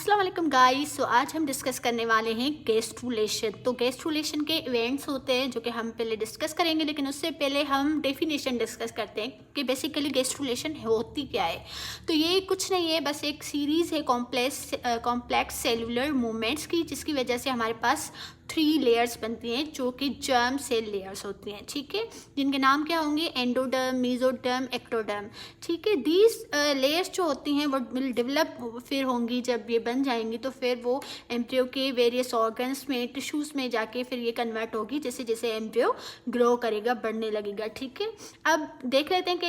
अस्सलाम वालेकुम गाइस। सो आज हम डिस्कस करने वाले हैं गैस्ट्रुलेशन। तो गैस्ट्रुलेशन के इवेंट्स होते हैं जो कि हम पहले डिस्कस करेंगे, लेकिन उससे पहले हम डेफिनेशन डिस्कस करते हैं कि बेसिकली गैस्ट्रुलेशन होती क्या है। तो ये कुछ नहीं है, बस एक सीरीज़ है कॉम्प्लेक्स सेलुलर मूवमेंट्स की, जिसकी वजह से हमारे पास 3 लेयर्स बनती हैं जो कि जर्म सेल लेयर्स होती हैं, ठीक है, जिनके नाम क्या होंगे, एंडोडर्म, मेसोडर्म, एक्टोडर्म, ठीक है। दीज लेयर्स जो होती हैं वो विल डेवलप फिर होंगी, जब ये बन जाएंगी तो फिर वो एम्ब्रियो के वेरियस ऑर्गन्स में, टिश्यूज़ में जाके फिर ये कन्वर्ट होगी जैसे जैसे एम्ब्रियो ग्रो करेगा, बढ़ने लगेगा, ठीक है। अब देख लेते हैं कि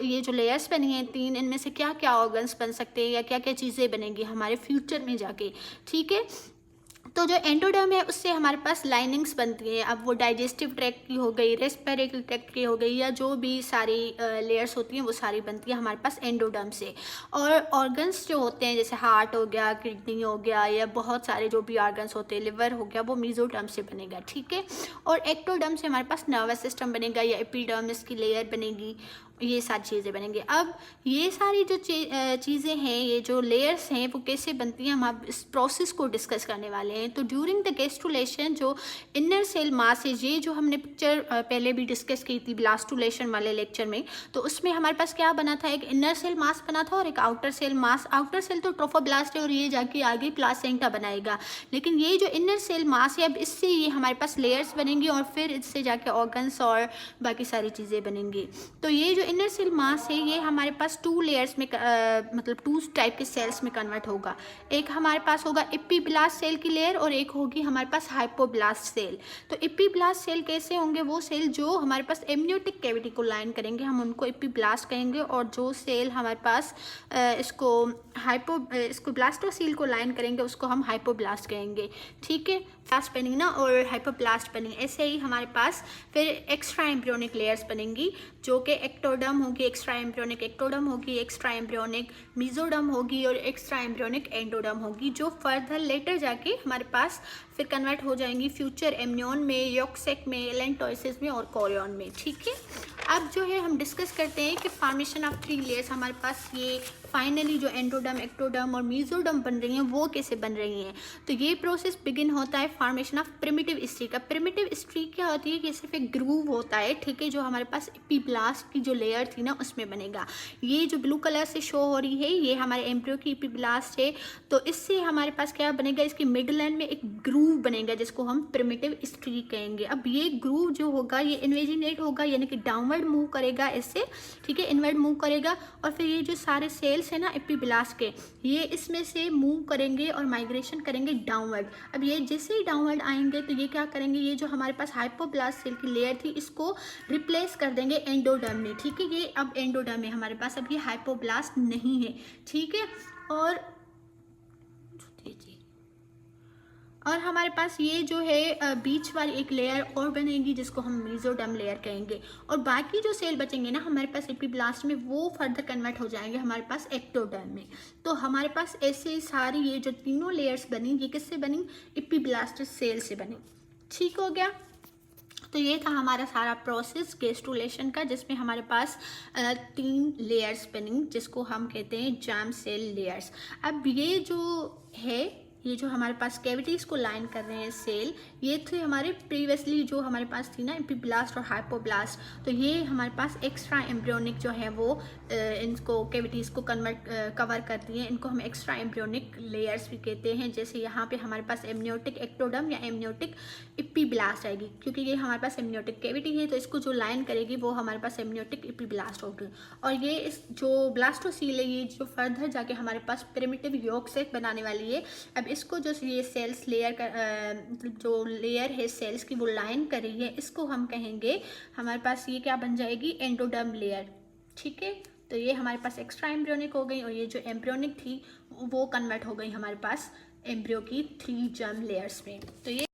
ये जो लेयर्स बनी हैं 3, इनमें से क्या क्या ऑर्गन्स बन सकते हैं या क्या क्या चीज़ें बनेंगी हमारे फ्यूचर में जाके, ठीक है। तो जो एंडोडर्म है उससे हमारे पास लाइनिंग्स बनती हैं। अब वो डाइजेस्टिव ट्रैक्ट की हो गई, रेस्पिरेटरी ट्रैक्ट की हो गई, या जो भी सारी लेयर्स होती हैं वो सारी बनती है हमारे पास एंडोडर्म से। और ऑर्गन्स जो होते हैं जैसे हार्ट हो गया, किडनी हो गया, या बहुत सारे जो भी ऑर्गन्स होते हैं, लिवर हो गया, वो मेसोडर्म से बनेगा, ठीक है। और एक्टोडर्म से हमारे पास नर्वस सिस्टम बनेगा या एपिडर्मिस की लेयर बनेगी, ये सारी चीज़ें बनेंगी। अब ये सारी जो चीज़ें हैं, ये जो लेयर्स हैं, वो कैसे बनती हैं, हम अब इस प्रोसेस को डिस्कस करने वाले हैं। तो ड्यूरिंग द गैस्ट्रुलेशन जो इनर सेल मास है, ये जो हमने पिक्चर पहले भी डिस्कस की थी ब्लास्टुलेशन वाले लेक्चर में, तो उसमें हमारे पास क्या बना था, एक इनर सेल मास बना था और एक outer cell mass. Outer cell तो ट्रोफोब्लास्ट है और ये जाके आगे प्लासेंटा बनाएगा, लेकिन ये जो इनर सेल मास है, अब इससे ये हमारे पास लेयर्स बनेंगी और फिर इससे जाके ऑर्गन्स और बाकी सारी चीज़ें बनेंगी। तो ये जो इनर सेल मास है ये हमारे पास 2 लेयर्स में मतलब 2 टाइप के सेल्स में कन्वर्ट होगा। एक हमारे पास होगा एपिब्लास्ट सेल की लेयर और एक होगी हमारे पास हाइपोब्लास्ट सेल। तो एपिब्लास्ट सेल कैसे होंगे, वो सेल जो हमारे पास एमनियोटिक कैविटी को लाइन करेंगे, हम उनको एपिब्लास्ट कहेंगे, और जो सेल हमारे पास इसको ब्लास्टोसील को लाइन करेंगे उसको हम हाइपोब्लास्ट कहेंगे, ठीक है। ब्लास्ट बनेंगी ना और हाइपोब्लास्ट बनेंगे। ऐसे ही हमारे पास फिर एक्स्ट्रा एम्ब्रियोनिक लेयर्स बनेंगी जो कि एक्टोडर्म होगी, एक्स्ट्रा एम्ब्रियोनिक एक्टोडर्म होगी, एक्स्ट्रा एम्ब्रियोनिक मेसोडर्म होगी और एक्स्ट्रा एम्ब्रियोनिक एंडोडर्म होगी, जो फर्दर लेटर जाके हमारे पास फिर कन्वर्ट हो जाएंगी फ्यूचर एमनियन में, योक्सेक में, एलेंटोइसिस में और कोरियन में, ठीक है। अब जो है हम डिस्कस करते हैं कि फॉर्मेशन ऑफ 3 लेयर्स हमारे पास ये फाइनली जो एंडोडर्म, एक्टोडर्म और मेसोडर्म बन रही हैं वो कैसे बन रही हैं। तो ये प्रोसेस बिगिन होता है फॉर्मेशन ऑफ प्रिमिटिव स्ट्री का। प्रिमिटिव स्ट्री क्या होती है कि सिर्फ एक ग्रूव होता है, ठीक है, जो हमारे पास एपिब्लास्ट की जो लेयर थी ना उसमें बनेगा। ये जो ब्लू कलर से शो हो रही है ये हमारे एम्ब्रियो की एपिब्लास्ट है। तो इससे हमारे पास क्या बनेगा, इसके मिडल एंड में एक ग्रूव बनेगा जिसको हम प्रिमिटिव स्ट्री कहेंगे। अब ये ग्रूव जो होगा ये इन्वेजिनेट होगा, यानी कि डाउनवर्ड मूव करेगा इससे, ठीक है, इनवर्ड मूव करेगा, और फिर ये जो सारे सेल्स है ना एपिब्लास्ट के, ये इसमें से मूव करेंगे और माइग्रेशन करेंगे डाउनवर्ड। अब ये जैसे ही डाउनवर्ड आएंगे तो ये क्या करेंगे, ये जो हमारे पास हाइपोब्लास्ट सेल की लेयर थी इसको रिप्लेस कर देंगे एंडोडर्म में, ठीक है। ये अब एंडोडर्म है हमारे पास, अब ये हाइपोब्लास्ट नहीं है, ठीक है। और हमारे पास ये जो है बीच वाली एक लेयर और बनेगी जिसको हम मेसोडर्म लेयर कहेंगे, और बाकी जो सेल बचेंगे ना हमारे पास एपिब्लास्ट में, वो फर्दर कन्वर्ट हो जाएंगे हमारे पास एक्टोडर्म में। तो हमारे पास ऐसे सारी ये जो तीनों लेयर्स बनी ये किससे बनी, एपिब्लास्ट सेल से बनी, ठीक हो गया। तो ये था हमारा सारा प्रोसेस गैस्ट्रुलेशन का, जिसमें हमारे पास 3 लेयर्स बनी जिसको हम कहते हैं जर्म सेल लेयर्स। अब ये जो है, ये जो हमारे पास कैविटीज़ को लाइन कर रहे हैं सेल, ये थे हमारे प्रीवियसली जो हमारे पास थी ना एपिब्लास्ट और हाइपोब्लास्ट। तो ये हमारे पास एक्स्ट्रा एम्ब्रियोनिक जो है वो इनको कैविटीज़ को कवर करती हैं, इनको हम एक्स्ट्रा एम्ब्रियोनिक लेयर्स भी कहते हैं। जैसे यहाँ पे हमारे पास एमनियोटिक एक्टोडर्म या एमनियोटिक एपिब्लास्ट आएगी, क्योंकि ये हमारे पास एमनियोटिक कैविटी है तो इसको जो लाइन करेगी वो हमारे पास एमनियोटिक एपिब्लास्ट होगी। और ये इस जो ब्लास्टोसील है ये जो फर्दर जाके हमारे पास प्रिमिटिव योक्सेक बनाने वाली है। अब इसको जो ये सेल्स लेयर का जो लेयर है सेल्स की वो लाइन कर रही है, इसको हम कहेंगे हमारे पास ये क्या बन जाएगी, एंडोडर्म लेयर, ठीक है। तो ये हमारे पास एक्स्ट्रा एम्ब्रियोनिक हो गई और ये जो एम्ब्रियोनिक थी वो कन्वर्ट हो गई हमारे पास एम्ब्रियो की 3 जर्म लेयर्स में। तो ये